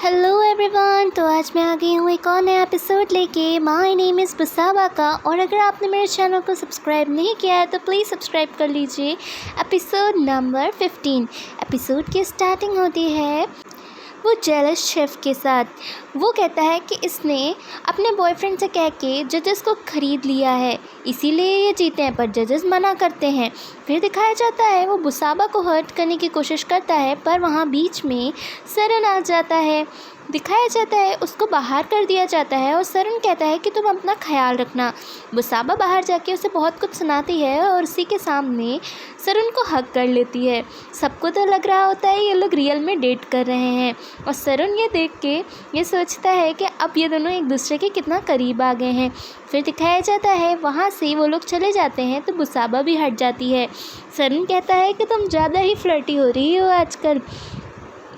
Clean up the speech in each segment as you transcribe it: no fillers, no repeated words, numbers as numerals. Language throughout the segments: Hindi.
Hello everyone. तो आज मैं आ गई हूँ एक और नया एपिसोड लेके। माय नेम इज़ बुसाबा का। और अगर आपने मेरे चैनल को सब्सक्राइब नहीं किया है तो प्लीज़ सब्सक्राइब कर लीजिए। Episode number 15। एपिसोड की स्टार्टिंग होती है वो जेलस शेफ़ के साथ। वो कहता है कि इसने अपने बॉयफ्रेंड से कह के जजेस को ख़रीद लिया है, इसीलिए ये जीते हैं, पर जजेस मना करते हैं। फिर दिखाया जाता है वो बुसाबा को हर्ट करने की कोशिश करता है, पर वहाँ बीच में सरन आ जाता है। दिखाया जाता है उसको बाहर कर दिया जाता है और सरन कहता है कि तुम अपना ख्याल रखना। बुसाबा बाहर जाके उसे बहुत कुछ सुनाती है और उसी के सामने सरन को हक कर लेती है। सबको तो लग रहा होता है ये लोग रियल में डेट कर रहे हैं और सरन ये देख के ये सोचता है कि अब ये दोनों एक दूसरे के कितना करीब आ गए हैं। फिर दिखाया जाता है वहाँ से वो लोग चले जाते हैं तो बुसाबा भी हट जाती है। सरन कहता है कि तुम ज़्यादा ही फ्लर्टी हो रही हो आजकल।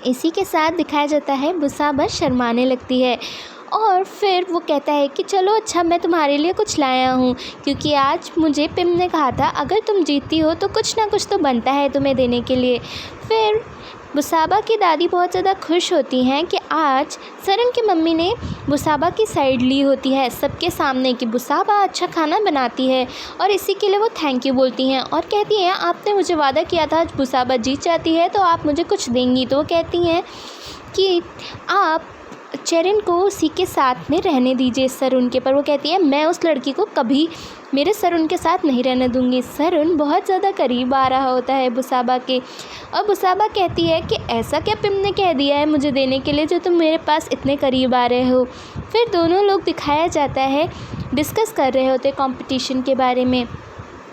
इसी के साथ दिखाया जाता है बुसाबा शर्माने लगती है और फिर वो कहता है कि चलो अच्छा, मैं तुम्हारे लिए कुछ लाया हूँ, क्योंकि आज मुझे पिम ने कहा था अगर तुम जीतती हो तो कुछ ना कुछ तो बनता है तुम्हें देने के लिए। फिर बुसाबा की दादी बहुत ज़्यादा खुश होती हैं कि आज सरन की मम्मी ने बुसाबा की साइड ली होती है सबके सामने कि बुसाबा अच्छा खाना बनाती है, और इसी के लिए वो थैंक यू बोलती हैं और कहती हैं आपने मुझे वादा किया था आज बुसाबा जीत जाती है तो आप मुझे कुछ देंगी। तो वो कहती हैं कि आप चेरिन को उसी के साथ में रहने दीजिए सरुन के। पर वो कहती है मैं उस लड़की को कभी मेरे सरुन के साथ नहीं रहने दूंगी। सरुन बहुत ज़्यादा करीब आ रहा होता है बुसाबा के और बुसाबा कहती है कि ऐसा क्या पिम ने कह दिया है मुझे देने के लिए जो तुम मेरे पास इतने करीब आ रहे हो। फिर दोनों लोग दिखाया जाता है डिस्कस कर रहे होते कंपटीशन के बारे में।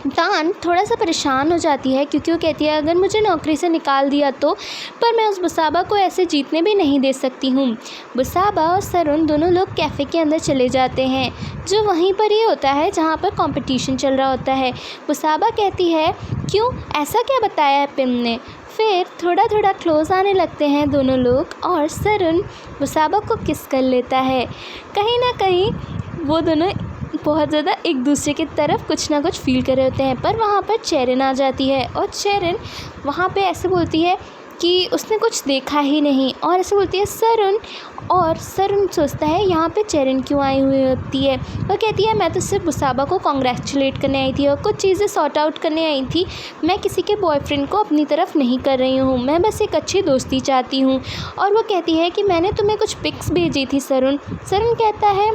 तान थोड़ा सा परेशान हो जाती है क्योंकि वो कहती है अगर मुझे नौकरी से निकाल दिया तो, पर मैं उस बुसाबा को ऐसे जीतने भी नहीं दे सकती हूँ। बुसाबा और सरुन दोनों लोग कैफ़े के अंदर चले जाते हैं जो वहीं पर ही होता है जहाँ पर कंपटीशन चल रहा होता है। बुसाबा कहती है क्यों, ऐसा क्या बताया है पिम ने। फिर थोड़ा थोड़ा क्लोज़ आने लगते हैं दोनों लोग और सरुन बुसाबा को किस कर लेता है। कहीं ना कहीं वो दोनों बहुत ज़्यादा एक दूसरे की तरफ कुछ ना कुछ फील कर रहे होते हैं। पर वहाँ पर चेरिन आ जाती है और चेरिन वहाँ पे ऐसे बोलती है कि उसने कुछ देखा ही नहीं और ऐसे बोलती है सरुन। और सरुन सोचता है यहाँ पे चेरिन क्यों आई हुई होती है। वो कहती है मैं तो सिर्फ बुसाबा को कॉन्ग्रेचुलेट करने आई थी और कुछ चीज़ें सॉर्ट आउट करने आई थी। मैं किसी के बॉयफ्रेंड को अपनी तरफ नहीं कर रही हूँ, मैं बस एक अच्छी दोस्ती चाहती हूँ। और वो कहती है कि मैंने तुम्हें कुछ पिक्स भेजी थी सरुन। सरुन कहता है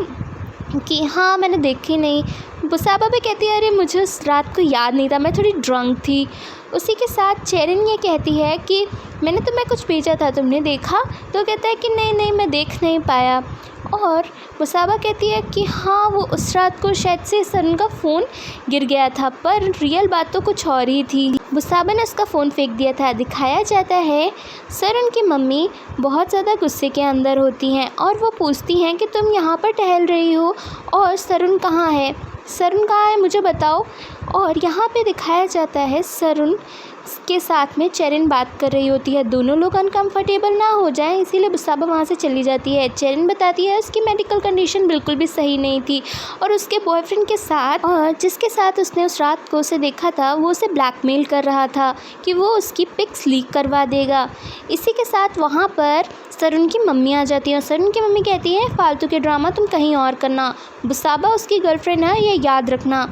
कि हाँ मैंने देखी नहीं। बुसाबा भी कहती है अरे मुझे उस रात को याद नहीं था, मैं थोड़ी ड्रंक थी। उसी के साथ चेरिन ये कहती है कि मैंने तुम्हें कुछ भेजा था, तुमने देखा। तो कहता है कि नहीं नहीं मैं देख नहीं पाया। और बुसाबा कहती है कि हाँ वो उस रात को शायद से सरन का फ़ोन गिर गया था, पर रियल बात तो कुछ और ही थी। बुसाबा ने उसका फ़ोन फेंक दिया था। दिखाया जाता है सरन की मम्मी बहुत ज़्यादा गुस्से के अंदर होती हैं और वो पूछती हैं कि तुम यहाँ पर टहल रही हो और सरन कहाँ है, सरन कहाँ है मुझे बताओ। और यहाँ पे दिखाया जाता है सरन के साथ में चेरिन बात कर रही होती है। दोनों लोग अनकंफर्टेबल ना हो जाएं इसीलिए बुसाबा वहाँ से चली जाती है। चेरिन बताती है उसकी मेडिकल कंडीशन बिल्कुल भी सही नहीं थी और उसके बॉयफ्रेंड के साथ और जिसके साथ उसने उस रात को उसे देखा था वो उसे ब्लैकमेल कर रहा था कि वो उसकी पिक्स लीक करवा देगा। इसी के साथ वहाँ पर सरुन की मम्मी आ जाती है और सरुन की मम्मी कहती है फालतू के ड्रामा तुम कहीं और करना, बुसाबा उसकी गर्लफ्रेंड है ये याद रखना।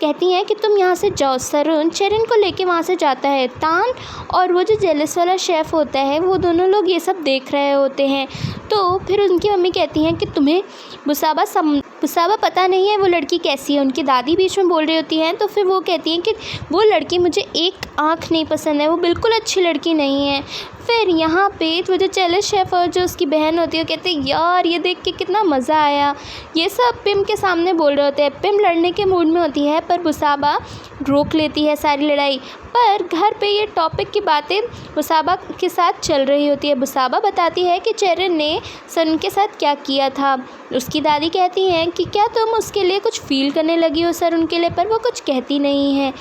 कहती हैं कि तुम यहाँ से जाओ। सरुन चेरिन को लेके वहाँ से जाता है। तान और वो जो जेलस वाला शेफ़ होता है वो दोनों लोग ये सब देख रहे होते हैं। तो फिर उनकी मम्मी कहती हैं कि तुम्हें बुसाबा पता नहीं है वो लड़की कैसी है। उनकी दादी बीच में बोल रही होती हैं तो फिर वो कहती हैं कि वो लड़की मुझे एक आँख नहीं पसंद है, वो बिल्कुल अच्छी लड़की नहीं है। फिर यहाँ पे वो जो जेलस शेफ़ और जो उसकी बहन होती है वो कहते हैं यार ये देख के कितना मज़ा आया। ये सब पिम के सामने बोल रहे होते हैं। पिम लड़ने के मूड में होती है पर बुसाबा रोक लेती है सारी लड़ाई। पर घर पे ये टॉपिक की बातें बुसाबा के साथ चल रही होती है। बुसाबा बताती है कि चेरिन ने सरुन के साथ क्या किया था। उसकी दादी कहती हैं कि क्या तुम उसके लिए कुछ फ़ील करने लगी हो सरुन के लिए, पर वो कुछ कहती नहीं है।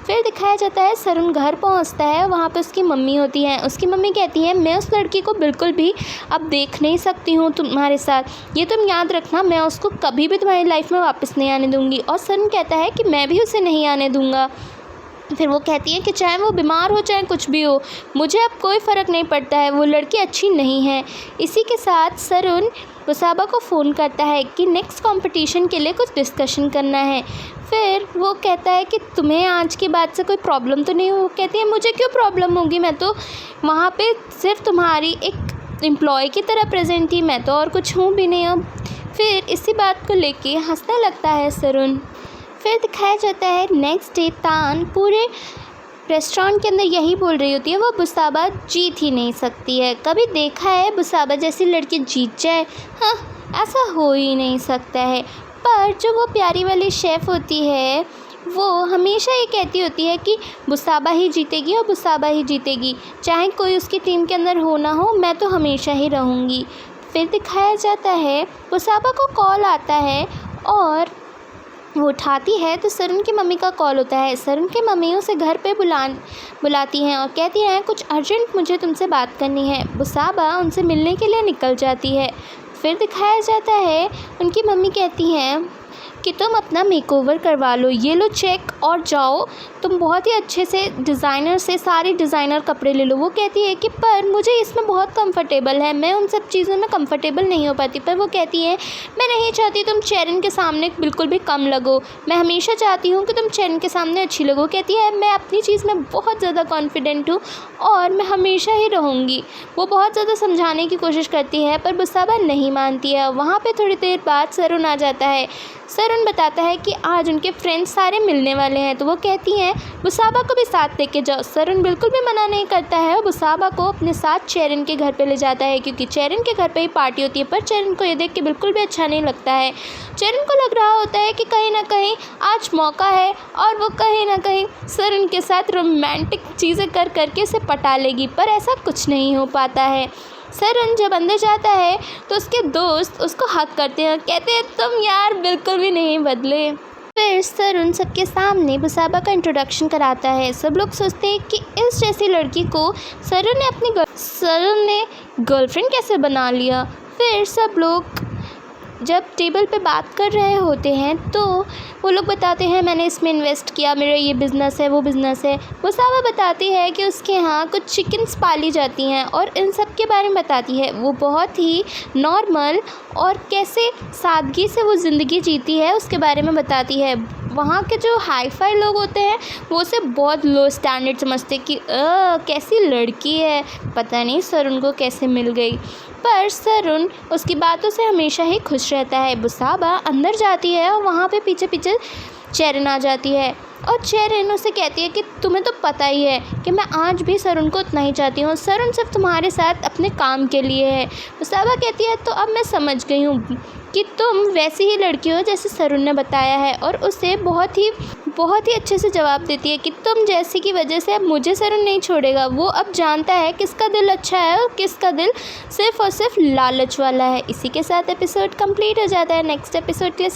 फिर दिखाया जाता है सरुन घर पहुंचता है, वहाँ पे उसकी मम्मी होती है। उसकी मम्मी कहती है मैं उस लड़की को बिल्कुल भी अब देख नहीं सकती हूँ तुम्हारे साथ, ये तुम याद रखना, मैं उसको कभी भी तुम्हारी लाइफ में वापस नहीं आने दूँगी। और सरुन कहता है कि मैं भी उसे नहीं आने दूँगा। फिर वो कहती है कि चाहे वो बीमार हो चाहे कुछ भी हो, मुझे अब कोई फ़र्क नहीं पड़ता है, वो लड़की अच्छी नहीं है। इसी के साथ सरुण बुसाबा को फ़ोन करता है कि नेक्स्ट कंपटीशन के लिए कुछ डिस्कशन करना है। फिर वो कहता है कि तुम्हें आज के बाद से कोई प्रॉब्लम तो नहीं हो। कहती है मुझे क्यों प्रॉब्लम होगी, मैं तो वहाँ पे सिर्फ तुम्हारी एक एम्प्लॉय की तरह प्रेजेंट थी, मैं तो और कुछ हूँ भी नहीं अब। फिर इसी बात को लेके हंसने लगता है सरुण। फिर दिखाया जाता है नेक्स्ट डे तान पूरे रेस्टोरेंट के अंदर यही बोल रही होती है वो बुसाबा जीत ही नहीं सकती है। कभी देखा है बुसाबा जैसी लड़की जीत जाए? हाँ, ऐसा हो ही नहीं सकता है। पर जो वो प्यारी वाली शेफ़ होती है वो हमेशा ये कहती होती है कि बुसाबा ही जीतेगी और बुसाबा ही जीतेगी, चाहे कोई उसकी टीम के अंदर हो ना हो, मैं तो हमेशा ही रहूँगी। फिर दिखाया जाता है बुसाबा को कॉल आता है और वो उठाती है तो सरुण की मम्मी का कॉल होता है। सरुण की मम्मी उसे घर पे बुलाती हैं और कहती हैं कुछ अर्जेंट मुझे तुमसे बात करनी है। बुसाबा उनसे मिलने के लिए निकल जाती है। फिर दिखाया जाता है उनकी मम्मी कहती हैं कि तुम अपना मेकओवर करवा लो, ये लो चेक और जाओ, तुम बहुत ही अच्छे से डिज़ाइनर से सारे डिज़ाइनर कपड़े ले लो। वो कहती है कि पर मुझे इसमें बहुत कंफर्टेबल है, मैं उन सब चीज़ों में कंफर्टेबल नहीं हो पाती। पर वो कहती है मैं नहीं चाहती तुम चेरन के सामने बिल्कुल भी कम लगो, मैं हमेशा चाहती हूँ कि तुम चेरन के सामने अच्छी लगो। कहती है मैं अपनी चीज़ में बहुत ज़्यादा कॉन्फिडेंट हूँ और मैं हमेशा ही रहूँगी। वो बहुत ज़्यादा समझाने की कोशिश करती है पर बुसाबा नहीं मानती है। वहाँ पर थोड़ी देर बाद सरुण आ जाता है। सरुण बताता है कि आज उनके फ्रेंड्स सारे मिलने वाले हैं, तो वो कहती हैं बुसाबा को भी साथ लेके जाओ। सरुण बिल्कुल भी मना नहीं करता है और बुसाबा को अपने साथ चेरन के घर पे ले जाता है क्योंकि चेरन के घर पे ही पार्टी होती है। पर चेरन को ये देख के बिल्कुल भी अच्छा नहीं लगता है। चेरन को लग रहा होता है कि कहीं ना कहीं आज मौका है और वो कहीं ना कहीं सरुण के साथ रोमांटिक चीज़ें कर करके उसे पटा लेगी, पर ऐसा कुछ नहीं हो पाता है। सरुण जब अंदर जाता है तो उसके दोस्त उसको हक करते हैं, कहते हैं तुम यार बिल्कुल भी नहीं बदले। फिर सरुण सबके सामने बुसाबा का इंट्रोडक्शन कराता है। सब लोग सोचते हैं कि इस जैसी लड़की को सरुण ने गर्लफ्रेंड कैसे बना लिया। फिर सब लोग जब टेबल पे बात कर रहे होते हैं तो वो लोग बताते हैं मैंने इसमें इन्वेस्ट किया, मेरा ये बिज़नेस है वो बिज़नेस है। बुसाबा बताती है कि उसके यहाँ कुछ चिकन्स पाली जाती हैं और इन सब के बारे में बताती है। वो बहुत ही नॉर्मल और कैसे सादगी से वो ज़िंदगी जीती है उसके बारे में बताती है। वहाँ के जो हाई फाई लोग होते हैं वो उसे बहुत लो स्टैंडर्ड समझते कि कैसी लड़की है, पता नहीं सरुण को कैसे मिल गई। पर सरुण उसकी बातों से हमेशा ही खुश रहता है। बुसाबा अंदर जाती है और वहाँ पे पीछे पीछे चेरन आ जाती है और चेरन उसे कहती है कि तुम्हें तो पता ही है कि मैं आज भी सरुण को उतना ही चाहती हूँ, सरुण सिर्फ तुम्हारे साथ अपने काम के लिए है। बुसाबा कहती है तो अब मैं समझ गई हूँ कि तुम वैसी ही लड़की हो जैसे सरुण ने बताया है, और उसे बहुत ही अच्छे से जवाब देती है कि तुम जैसी की वजह से अब मुझे सरुण नहीं छोड़ेगा। वो अब जानता है किसका दिल अच्छा है और किसका दिल सिर्फ और सिर्फ लालच वाला है। इसी के साथ एपिसोड कंप्लीट हो जाता है। नेक्स्ट एपिसोड के लिए